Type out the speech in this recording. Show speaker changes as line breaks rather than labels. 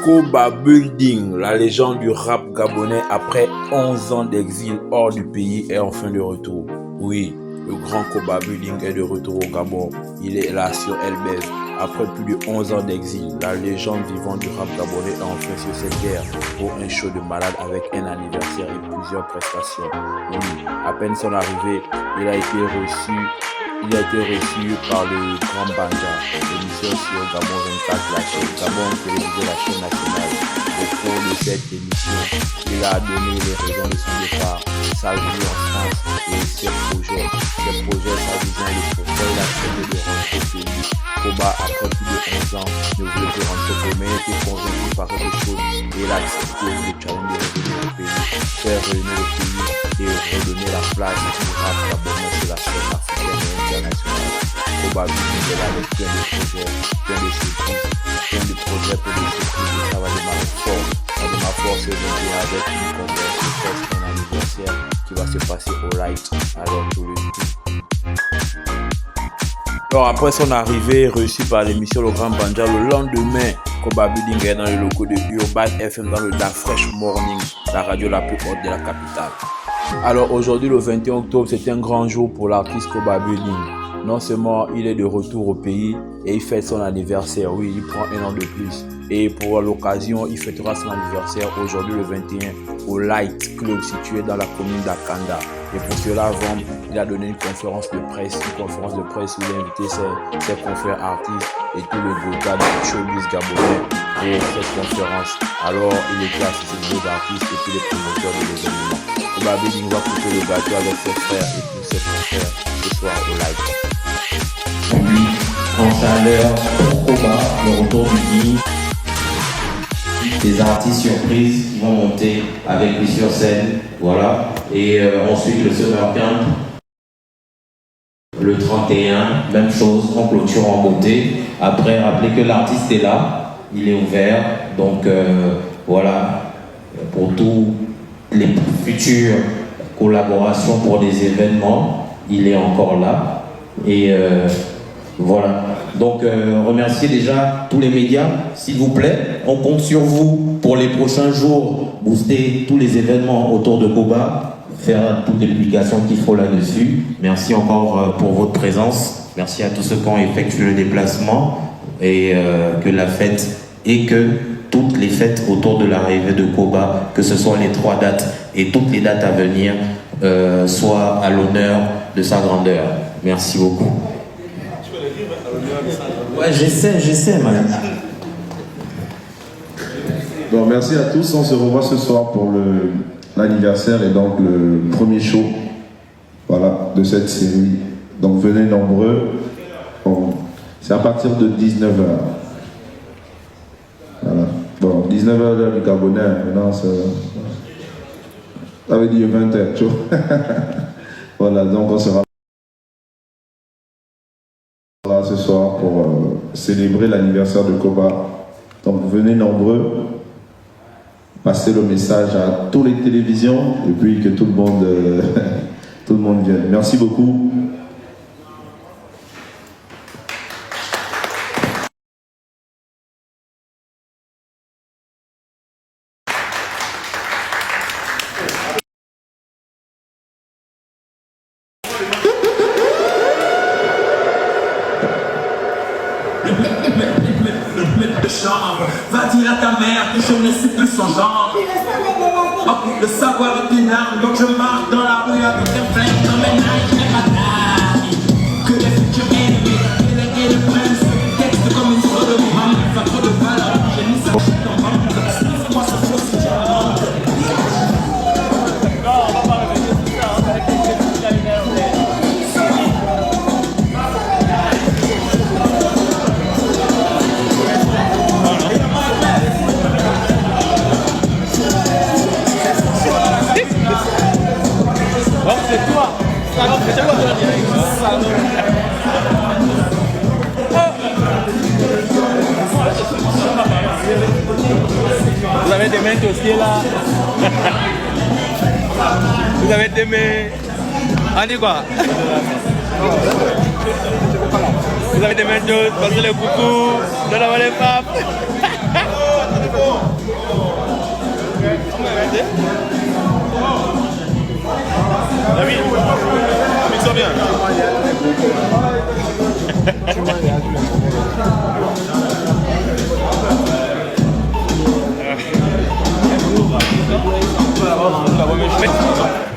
Koba Building, la légende du rap gabonais après 11 ans d'exil hors du pays est enfin de retour. Oui, le grand Koba Building est de retour au Gabon. Il est là sur Elbez. Après plus de 11 ans d'exil, la légende vivante du rap gabonais est enfin sur cette terre pour un show de malade avec un anniversaire et plusieurs prestations. Oui, à peine son arrivée, il a été reçu par le Grand Banja, l'émission sur Gabon 24, la chaîne Gabon Télévisée, la chaîne nationale. Au cours de cette émission, il a donné les raisons de son départ, sa vie en France et ses projets. Sa vision et le projet, il a accepté de rentrer au pays. Koba, après plus de 11 ans, ne voulait plus rentrer au pays, mais était convaincu par quelque chose et il a accepté le challenge de revenir au pays, faire réunir le pays et redonner la place du rap gabonais sur la scène africaine et internationale. Koba est là avec plein de projets, plein de surprises pour les surprises et ça va démarrer fort. Ça démarre fort ce 21 avec une conférence de presse, un anniversaire qui va se passer au Light alors tout le coup. Alors après son arrivée reçue par l'émission Le Grand Banja, le lendemain, Koba Building est dans les locaux de Urban FM dans la Fresh Morning, la radio la plus haute de la capitale. Alors aujourd'hui le 21 octobre, c'est un grand jour pour l'artiste Koba Building. Non seulement il est de retour au pays et il fête son anniversaire, oui, il prend un an de plus. Et pour l'occasion, il fêtera son anniversaire aujourd'hui le 21 au Light Club situé dans la commune d'Akanda. Et pour cela, avant, il a donné une conférence de presse où il a invité ses confrères artistes et tout le groupe du showbiz gabonais pour cette conférence. Alors, il était assisté de deux artistes et puis les promoteurs de l'événement. Koba Building va couper le gâteau avec ses frères et tous ses confrères ce soir au Light.
En chaleur pour Koba, le retour du pays. Des artistes surprises qui vont monter avec lui sur scène, voilà. Et ensuite le Summer Camp, le 31, même chose, on clôture en beauté. Après, rappelez que l'artiste est là, il est ouvert, donc voilà, pour toutes les futures collaborations pour des événements, il est encore là. Et voilà. Donc remerciez déjà tous les médias, s'il vous plaît. On compte sur vous pour les prochains jours, booster tous les événements autour de Koba, faire toutes les publications qu'il faut là-dessus. Merci encore pour votre présence. Merci à tous ceux qui ont effectué le déplacement et que la fête et que toutes les fêtes autour de l'arrivée de Koba, que ce soit les 3 dates et toutes les dates à venir, soient à l'honneur de sa grandeur. Merci beaucoup. Ouais, j'essaie, madame.
Bon, merci à tous. On se revoit ce soir pour l'anniversaire et donc le premier show, voilà, de cette série. Donc venez nombreux. Bon, c'est à partir de 19h. Voilà. Bon, 19h du Gabonais, maintenant ça veut dire 20h, tu vois. Voilà, donc on sera ce soir pour célébrer l'anniversaire de Koba. Donc venez nombreux, passez le message à toutes les télévisions et puis que tout le monde vienne. Merci beaucoup.
Va dire à ta mère que je ne suis plus son genre. Le savoir est une arme, donc je marche dans la rue avec un flingue dans mes mains, je n'ai pas d'amis. Que les futurs ennemis, délégués de prince, texte comme une sorte de roman, ça trop de valeur, j'ai mis ça dans ma main. Moi ça faut si tu c'est toi. Vous avez des mains dossiers là. Vous avez des mains. On dit quoi? Vous avez des mains d'os, passez le coucou, donne-moi les papes.
la première chose.